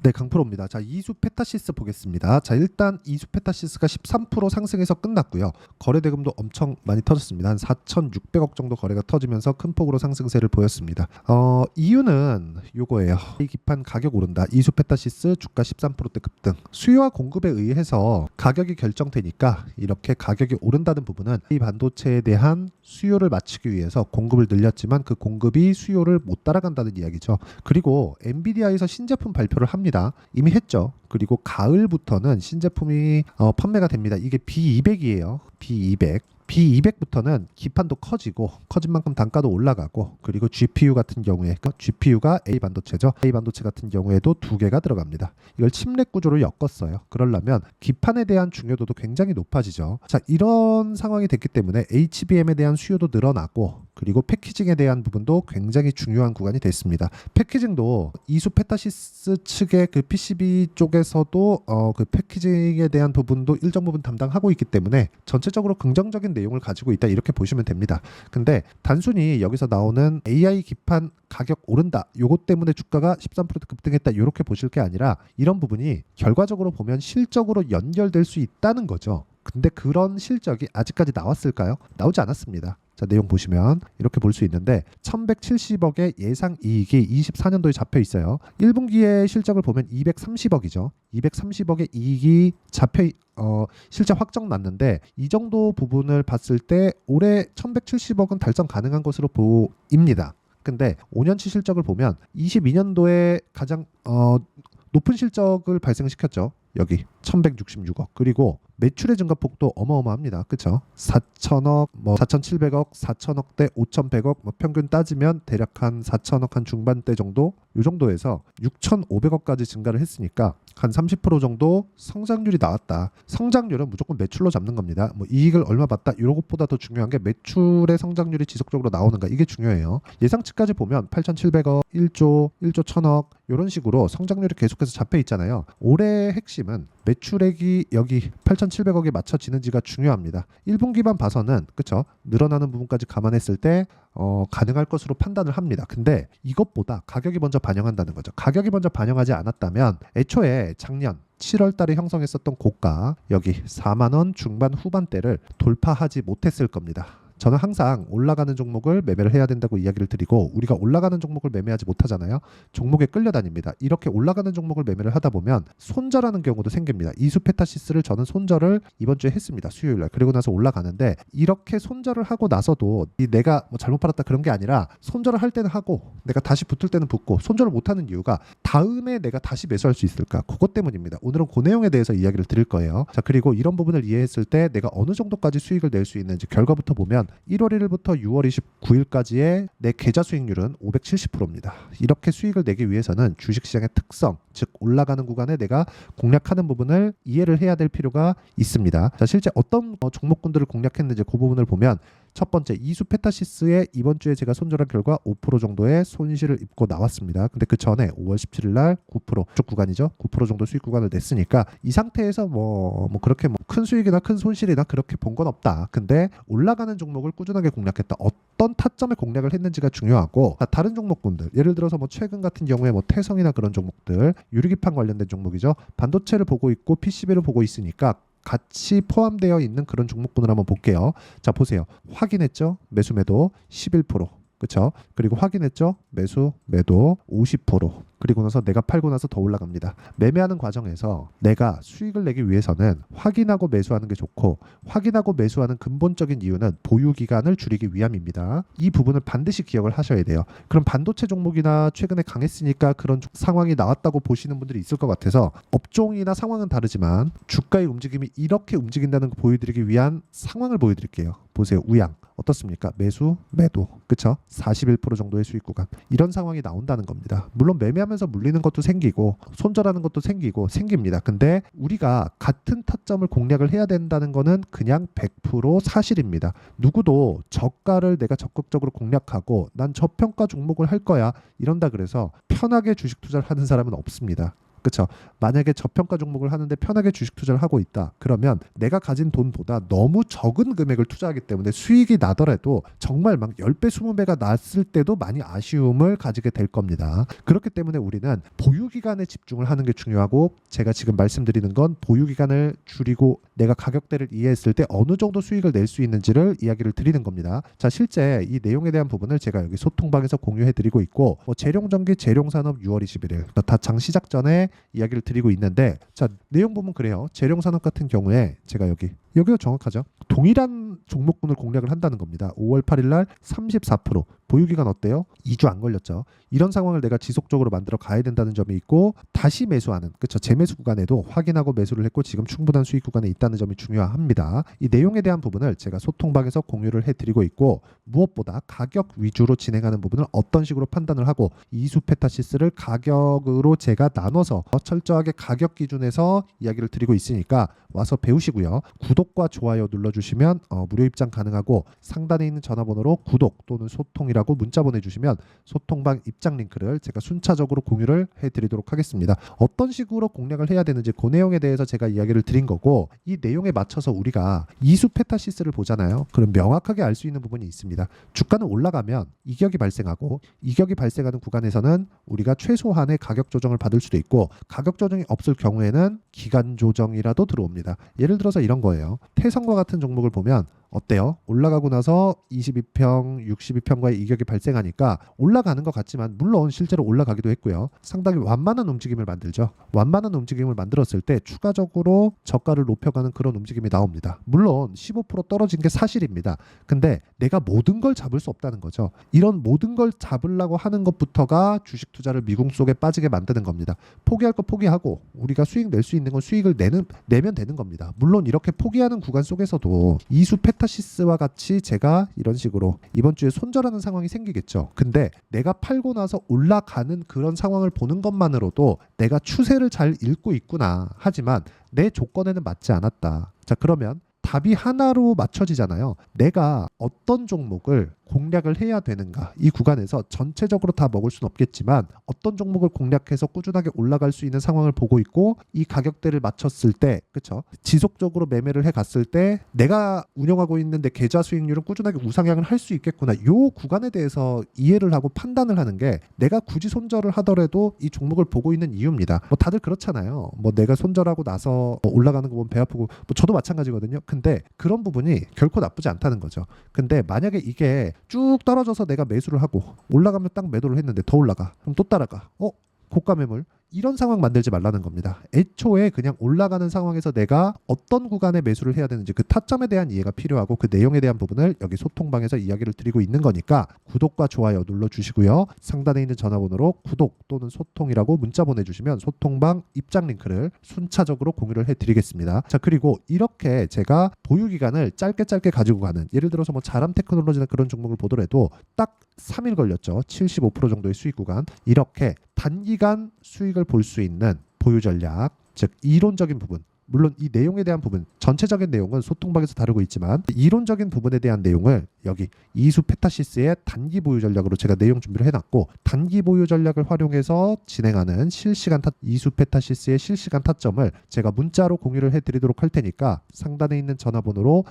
네, 강프로입니다. 자, 이수페타시스 보겠습니다. 자, 일단 이수페타시스가 13% 상승해서 끝났고요. 거래 대금도 엄청 많이 터졌습니다. 한 4,600억 정도 거래가 터지면서 큰 폭으로 상승세를 보였습니다. 이유는 요거예요. 이 기판 가격 오른다. 이수페타시스 주가 13%대 급등. 수요와 공급에 의해서 가격이 결정되니까 이렇게 가격이 오른다는 부분은 이 반도체에 대한 수요를 맞추기 위해서 공급을 늘렸지만 그 공급이 수요를 못 따라간다는 이야기죠. 그리고 엔비디아에서 신제품 발표를 합니다. 이미 했죠. 그리고 가을부터는 신제품이 판매가 됩니다. 이게 B200이에요. B200. B200부터는 기판도 커지고 커진 만큼 단가도 올라가고 그리고 GPU 같은 경우에 GPU가 A 반도체죠. A 반도체 같은 경우에도 두 개가 들어갑니다. 이걸 칩렛 구조로 엮었어요. 그러려면 기판에 대한 중요도도 굉장히 높아지죠. 자, 이런 상황이 됐기 때문에 HBM에 대한 수요도 늘어나고 그리고 패키징에 대한 부분도 굉장히 중요한 구간이 됐습니다. 패키징도 이수페타시스 측의 그 PCB 쪽에서도 그 패키징에 대한 부분도 일정 부분 담당하고 있기 때문에 전체적으로 긍정적인 내용을 가지고 있다 이렇게 보시면 됩니다. 근데 단순히 여기서 나오는 AI 기판 가격 오른다 요것 때문에 주가가 13% 급등했다 이렇게 보실 게 아니라 이런 부분이 결과적으로 보면 실적으로 연결될 수 있다는 거죠. 근데 그런 실적이 아직까지 나왔을까요? 나오지 않았습니다. 자, 내용 보시면 이렇게 볼 수 있는데 1170억의 예상 이익이 24년도에 잡혀 있어요. 1분기의 실적을 보면 230억이죠. 230억의 이익이 잡혀 실제 확정 났는데 이 정도 부분을 봤을 때 올해 1170억은 달성 가능한 것으로 보입니다. 근데 5년치 실적을 보면 22년도에 가장 높은 실적을 발생시켰죠. 여기 1166억. 그리고 매출의 증가폭도 어마어마합니다. 그렇죠? 4천억, 4,700억, 4천억대, 5,100억, 평균 따지면 대략 한 4천억 한 중반대 정도 이 정도에서 6,500억까지 증가를 했으니까 한 30% 정도 성장률이 나왔다. 성장률은 무조건 매출로 잡는 겁니다. 이익을 얼마 받다 이런 것보다 더 중요한 게 매출의 성장률이 지속적으로 나오는가 이게 중요해요. 예상치까지 보면 8,700억, 1조, 1조 1,000억 이런 식으로 성장률이 계속해서 잡혀 있잖아요. 올해의 핵심은 매출액이 여기 8,700억에 맞춰지는지가 중요합니다. 1분기만 봐서는 그쵸? 늘어나는 부분까지 감안했을 때 가능할 것으로 판단을 합니다. 근데 이것보다 가격이 먼저 반영한다는 거죠. 가격이 먼저 반영하지 않았다면 애초에 작년 7월 달에 형성했었던 고가 여기 4만 원 중반 후반대를 돌파하지 못했을 겁니다. 저는 항상 올라가는 종목을 매매를 해야 된다고 이야기를 드리고 우리가 올라가는 종목을 매매하지 못하잖아요. 종목에 끌려다닙니다. 이렇게 올라가는 종목을 매매를 하다 보면 손절하는 경우도 생깁니다. 이수페타시스를 저는 손절을 이번 주에 했습니다. 수요일날. 그리고 나서 올라가는데 이렇게 손절을 하고 나서도 내가 잘못 팔았다 그런 게 아니라 손절을 할 때는 하고 내가 다시 붙을 때는 붙고 손절을 못하는 이유가 다음에 내가 다시 매수할 수 있을까? 그것 때문입니다. 오늘은 그 내용에 대해서 이야기를 드릴 거예요. 자, 그리고 이런 부분을 이해했을 때 내가 어느 정도까지 수익을 낼 수 있는지 결과부터 보면 1월 1일부터 6월 29일까지의 내 계좌 수익률은 570%입니다. 이렇게 수익을 내기 위해서는 주식시장의 특성, 즉 올라가는 구간에 내가 공략하는 부분을 이해를 해야 될 필요가 있습니다. 자, 실제 어떤 종목군들을 공략했는지 그 부분을 보면 첫 번째 이수페타시스의 이번 주에 제가 손절한 결과 5% 정도의 손실을 입고 나왔습니다. 근데 그 전에 5월 17일 날 9% 쪽 구간이죠. 9% 정도 수익 구간을 냈으니까 이 상태에서 그렇게 큰 수익이나 큰 손실이나 그렇게 본 건 없다. 근데 올라가는 종목을 꾸준하게 공략했다. 어떤 타점에 공략을 했는지가 중요하고 다른 종목군들 예를 들어서 최근 같은 경우에 태성이나 그런 종목들 유리기판 관련된 종목이죠. 반도체를 보고 있고 PCB를 보고 있으니까 같이 포함되어 있는 그런 종목군을 한번 볼게요. 자, 보세요. 확인했죠? 매수 매도 11%. 그렇죠? 그리고 확인했죠? 매수 매도 50%. 그리고 나서 내가 팔고 나서 더 올라갑니다. 매매하는 과정에서 내가 수익을 내기 위해서는 확인하고 매수하는 게 좋고 확인하고 매수하는 근본적인 이유는 보유 기간을 줄이기 위함입니다. 이 부분을 반드시 기억을 하셔야 돼요. 그럼 반도체 종목이나 최근에 강했으니까 그런 상황이 나왔다고 보시는 분들이 있을 것 같아서 업종이나 상황은 다르지만 주가의 움직임이 이렇게 움직인다는 거 보여드리기 위한 상황을 보여드릴게요. 보세요. 우양. 어떻습니까? 매수, 매도. 그쵸? 41% 정도의 수익 구간. 이런 상황이 나온다는 겁니다. 물론 매매하면서 물리는 것도 생기고 손절하는 것도 생깁니다. 근데 우리가 같은 타점을 공략을 해야 된다는 거는 그냥 100% 사실입니다. 누구도 저가를 내가 적극적으로 공략하고 난 저평가 종목을 할 거야. 이런다 그래서 편하게 주식 투자를 하는 사람은 없습니다. 그쵸? 만약에 저평가 종목을 하는데 편하게 주식 투자를 하고 있다. 그러면 내가 가진 돈보다 너무 적은 금액을 투자하기 때문에 수익이 나더라도 정말 막 10배, 20배가 났을 때도 많이 아쉬움을 가지게 될 겁니다. 그렇기 때문에 우리는 보유기간에 집중을 하는 게 중요하고, 제가 지금 말씀드리는 건 보유기간을 줄이고 내가 가격대를 이해했을 때 어느 정도 수익을 낼 수 있는지를 이야기를 드리는 겁니다. 자, 실제 이 내용에 대한 부분을 제가 여기 소통방에서 공유해 드리고 있고, 재룡전기 재룡산업 6월 21일 다 장 시작 전에 이야기를 드리고 있는데, 자, 내용 보면 그래요. 재룡산업 같은 경우에 제가 여기가 정확하죠. 동일한 종목군을 공략을 한다는 겁니다. 5월 8일 날 34%. 보유기간 어때요? 2주 안 걸렸죠. 이런 상황을 내가 지속적으로 만들어 가야 된다는 점이 있고, 다시 매수하는, 그쵸, 재매수 구간에도 확인하고 매수를 했고 지금 충분한 수익 구간에 있다는 점이 중요합니다. 이 내용에 대한 부분을 제가 소통방에서 공유를 해드리고 있고, 무엇보다 가격 위주로 진행하는 부분을 어떤 식으로 판단을 하고, 이수 페타시스를 가격으로 제가 나눠서 철저하게 가격 기준에서 이야기를 드리고 있으니까 와서 배우시고요. 구독과 좋아요 눌러주시면 무료 입장 가능하고, 상단에 있는 전화번호로 구독 또는 소통이라고 문자 보내주시면 소통방 입장 링크를 제가 순차적으로 공유를 해드리도록 하겠습니다. 어떤 식으로 공략을 해야 되는지 그 내용에 대해서 제가 이야기를 드린 거고, 이 내용에 맞춰서 우리가 이수 페타시스를 보잖아요. 그럼 명확하게 알 수 있는 부분이 있습니다. 주가는 올라가면 이격이 발생하고, 이격이 발생하는 구간에서는 우리가 최소한의 가격 조정을 받을 수도 있고, 가격 조정이 없을 경우에는 기간 조정이라도 들어옵니다. 예를 들어서 이런 거예요. 태성과 같은 종목을 보면 어때요? 올라가고 나서 22평, 62평과의 이격이 발생하니까 올라가는 것 같지만, 물론 실제로 올라가기도 했고요. 상당히 완만한 움직임을 만들죠. 완만한 움직임을 만들었을 때 추가적으로 저가를 높여가는 그런 움직임이 나옵니다. 물론 15% 떨어진 게 사실입니다. 근데 내가 모든 걸 잡을 수 없다는 거죠. 이런 모든 걸 잡으려고 하는 것부터가 주식 투자를 미궁 속에 빠지게 만드는 겁니다. 포기할 거 포기하고 우리가 수익 낼 수 있는 건 수익을 내면 되는 겁니다. 물론 이렇게 포기하는 구간 속에서도 이수 페타시스와 같이 제가 이런 식으로 이번 주에 손절하는 상황이 생기겠죠. 근데 내가 팔고 나서 올라가는 그런 상황을 보는 것만으로도 내가 추세를 잘 읽고 있구나. 하지만 내 조건에는 맞지 않았다. 자, 그러면 답이 하나로 맞춰지잖아요. 내가 어떤 종목을 공략을 해야 되는가. 이 구간에서 전체적으로 다 먹을 수는 없겠지만 어떤 종목을 공략해서 꾸준하게 올라갈 수 있는 상황을 보고 있고, 이 가격대를 맞췄을 때, 그쵸, 지속적으로 매매를 해갔을 때 내가 운영하고 있는 내 계좌 수익률은 꾸준하게 우상향을 할 수 있겠구나. 요 구간에 대해서 이해를 하고 판단을 하는 게, 내가 굳이 손절을 하더라도 이 종목을 보고 있는 이유입니다. 다들 그렇잖아요. 내가 손절하고 나서 올라가는 거 보면 배 아프고, 저도 마찬가지거든요. 근데 그런 부분이 결코 나쁘지 않다는 거죠. 근데 만약에 이게 쭉 떨어져서 내가 매수를 하고 올라가면 딱 매도를 했는데 더 올라가. 그럼 또 따라가. 고가 매물. 이런 상황 만들지 말라는 겁니다. 애초에 그냥 올라가는 상황에서 내가 어떤 구간에 매수를 해야 되는지 그 타점에 대한 이해가 필요하고, 그 내용에 대한 부분을 여기 소통방에서 이야기를 드리고 있는 거니까 구독과 좋아요 눌러주시고요. 상단에 있는 전화번호로 구독 또는 소통이라고 문자 보내주시면 소통방 입장 링크를 순차적으로 공유를 해드리겠습니다. 자, 그리고 이렇게 제가 보유기간을 짧게 가지고 가는, 예를 들어서 자람 테크놀로지나 그런 종목을 보더라도 딱 3일 걸렸죠. 75% 정도의 수익 구간. 이렇게 단기간 수익을 볼 수 있는 보유 전략, 즉 이론적인 부분, 물론 이 내용에 대한 부분, 전체적인 내용은 소통방에서 다루고 있지만 이론적인 부분에 대한 내용을 여기 이수 페타시스의 단기 보유 전략으로 제가 내용 준비를 해놨고, 단기 보유 전략을 활용해서 진행하는 이수 페타시스의 실시간 타점을 제가 문자로 공유를 해드리도록 할 테니까, 상단에 있는 전화번호로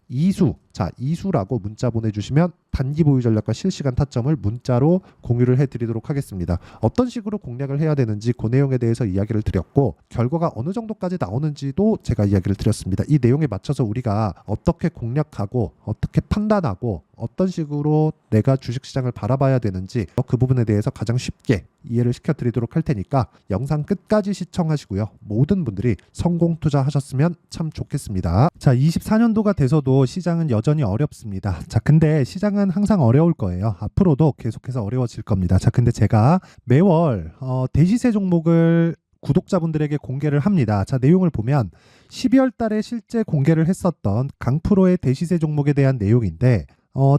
이수라고 문자 보내주시면 단기 보유 전략과 실시간 타점을 문자로 공유를 해드리도록 하겠습니다. 어떤 식으로 공략을 해야 되는지 그 내용에 대해서 이야기를 드렸고, 결과가 어느 정도까지 나오는지도 제가 이야기를 드렸습니다. 이 내용에 맞춰서 우리가 어떻게 공략하고 어떻게 판단하고 어떤 식으로 내가 주식시장을 바라봐야 되는지 그 부분에 대해서 가장 쉽게 이해를 시켜드리도록 할 테니까 영상 끝까지 시청하시고요. 모든 분들이 성공 투자하셨으면 참 좋겠습니다. 자, 24년도가 돼서도 시장은 여전히 어렵습니다. 자, 근데 시장은 항상 어려울 거예요. 앞으로도 계속해서 어려워질 겁니다. 자, 근데 제가 매월 대시세 종목을 구독자분들에게 공개를 합니다. 자, 내용을 보면 12월 달에 실제 공개를 했었던 강프로의 대시세 종목에 대한 내용인데,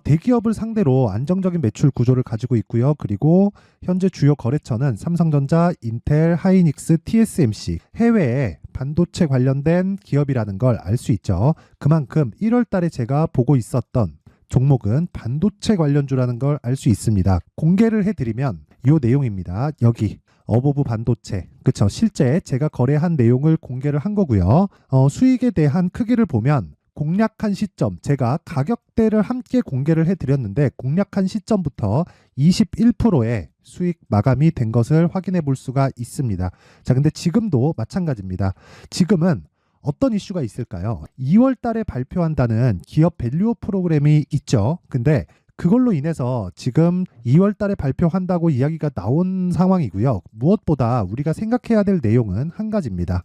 대기업을 상대로 안정적인 매출 구조를 가지고 있고요. 그리고 현재 주요 거래처는 삼성전자, 인텔, 하이닉스, TSMC, 해외에 반도체 관련된 기업이라는 걸 알 수 있죠. 그만큼 1월 달에 제가 보고 있었던 종목은 반도체 관련주라는 걸 알 수 있습니다. 공개를 해드리면 이 내용입니다. 여기 어버브 반도체, 그쵸? 실제 제가 거래한 내용을 공개를 한 거고요. 수익에 대한 크기를 보면 공략한 시점, 제가 가격대를 함께 공개를 해드렸는데 공략한 시점부터 21%의 수익 마감이 된 것을 확인해 볼 수가 있습니다. 자, 근데 지금도 마찬가지입니다. 지금은 어떤 이슈가 있을까요? 2월 달에 발표한다는 기업 밸류업 프로그램이 있죠. 근데 그걸로 인해서 지금 2월 달에 발표한다고 이야기가 나온 상황이고요. 무엇보다 우리가 생각해야 될 내용은 한 가지입니다.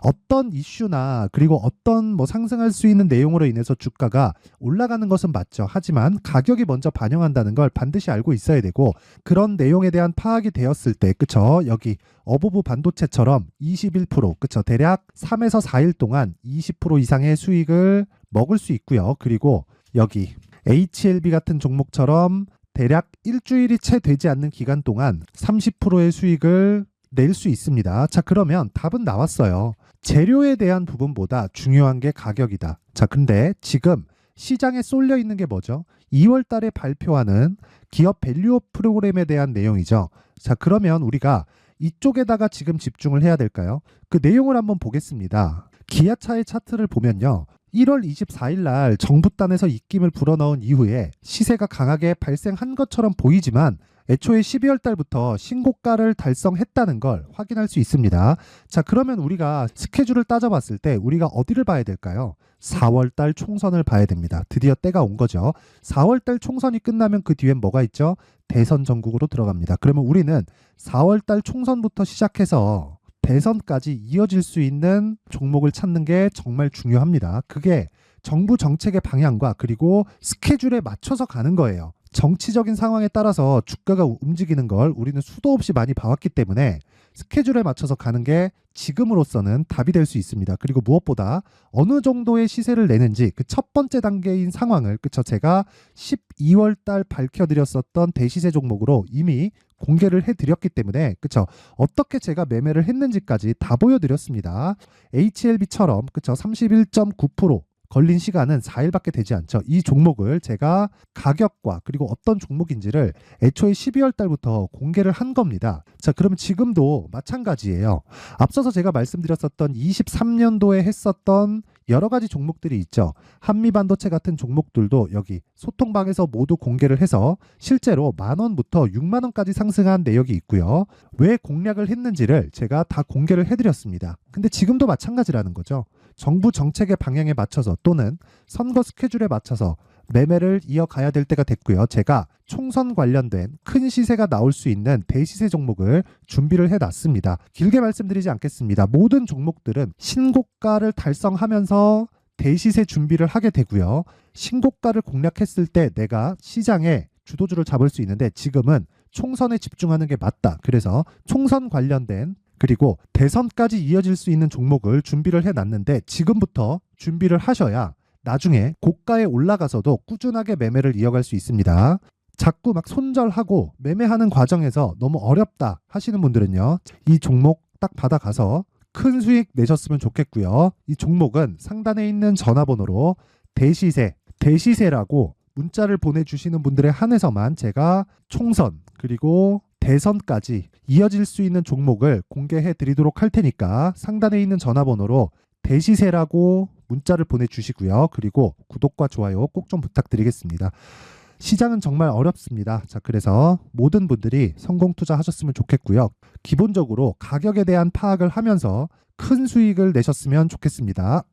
어떤 이슈나 그리고 어떤 상승할 수 있는 내용으로 인해서 주가가 올라가는 것은 맞죠. 하지만 가격이 먼저 반영한다는 걸 반드시 알고 있어야 되고, 그런 내용에 대한 파악이 되었을 때, 그쵸? 여기 어버브 반도체처럼 21%, 그쵸? 대략 3에서 4일 동안 20% 이상의 수익을 먹을 수 있고요. 그리고 여기 HLB 같은 종목처럼 대략 일주일이 채 되지 않는 기간 동안 30%의 수익을 낼 수 있습니다. 자, 그러면 답은 나왔어요. 재료에 대한 부분보다 중요한 게 가격이다. 자, 근데 지금 시장에 쏠려 있는 게 뭐죠? 2월 달에 발표하는 기업 밸류업 프로그램에 대한 내용이죠. 자, 그러면 우리가 이쪽에다가 지금 집중을 해야 될까요? 그 내용을 한번 보겠습니다. 기아차의 차트를 보면요. 1월 24일 날 정부단에서 입김을 불어넣은 이후에 시세가 강하게 발생한 것처럼 보이지만 애초에 12월 달부터 신고가를 달성했다는 걸 확인할 수 있습니다. 자, 그러면 우리가 스케줄을 따져봤을 때 우리가 어디를 봐야 될까요? 4월 달 총선을 봐야 됩니다. 드디어 때가 온 거죠. 4월 달 총선이 끝나면 그 뒤엔 뭐가 있죠? 대선 전국으로 들어갑니다. 그러면 우리는 4월 달 총선부터 시작해서 대선까지 이어질 수 있는 종목을 찾는 게 정말 중요합니다. 그게 정부 정책의 방향과 그리고 스케줄에 맞춰서 가는 거예요. 정치적인 상황에 따라서 주가가 움직이는 걸 우리는 수도 없이 많이 봐왔기 때문에 스케줄에 맞춰서 가는 게 지금으로서는 답이 될 수 있습니다. 그리고 무엇보다 어느 정도의 시세를 내는지 그 첫 번째 단계인 상황을, 그쵸? 제가 12월 달 밝혀드렸었던 대시세 종목으로 이미 공개를 해드렸기 때문에, 그쵸? 어떻게 제가 매매를 했는지까지 다 보여드렸습니다. HLB처럼, 그쵸? 31.9% 걸린 시간은 4일밖에 되지 않죠. 이 종목을 제가 가격과 그리고 어떤 종목인지를 애초에 12월 달부터 공개를 한 겁니다. 자, 그러면 지금도 마찬가지예요. 앞서서 제가 말씀드렸었던 23년도에 했었던 여러 가지 종목들이 있죠. 한미반도체 같은 종목들도 여기 소통방에서 모두 공개를 해서 실제로 10,000원부터 60,000원까지 상승한 내역이 있고요. 왜 공략을 했는지를 제가 다 공개를 해드렸습니다. 근데 지금도 마찬가지라는 거죠. 정부 정책의 방향에 맞춰서 또는 선거 스케줄에 맞춰서 매매를 이어가야 될 때가 됐고요. 제가 총선 관련된 큰 시세가 나올 수 있는 대시세 종목을 준비를 해놨습니다. 길게 말씀드리지 않겠습니다. 모든 종목들은 신고가를 달성하면서 대시세 준비를 하게 되고요. 신고가를 공략했을 때 내가 시장에 주도주를 잡을 수 있는데 지금은 총선에 집중하는 게 맞다. 그래서 총선 관련된 그리고 대선까지 이어질 수 있는 종목을 준비를 해놨는데 지금부터 준비를 하셔야 나중에 고가에 올라가서도 꾸준하게 매매를 이어갈 수 있습니다. 자꾸 막 손절하고 매매하는 과정에서 너무 어렵다 하시는 분들은요. 이 종목 딱 받아가서 큰 수익 내셨으면 좋겠고요. 이 종목은 상단에 있는 전화번호로 대시세라고 문자를 보내주시는 분들에 한해서만 제가 총선 그리고 대선까지 이어질 수 있는 종목을 공개해 드리도록 할 테니까 상단에 있는 전화번호로 대시세라고 문자를 보내주시고요. 그리고 구독과 좋아요 꼭 좀 부탁드리겠습니다. 시장은 정말 어렵습니다. 자, 그래서 모든 분들이 성공 투자하셨으면 좋겠고요. 기본적으로 가격에 대한 파악을 하면서 큰 수익을 내셨으면 좋겠습니다.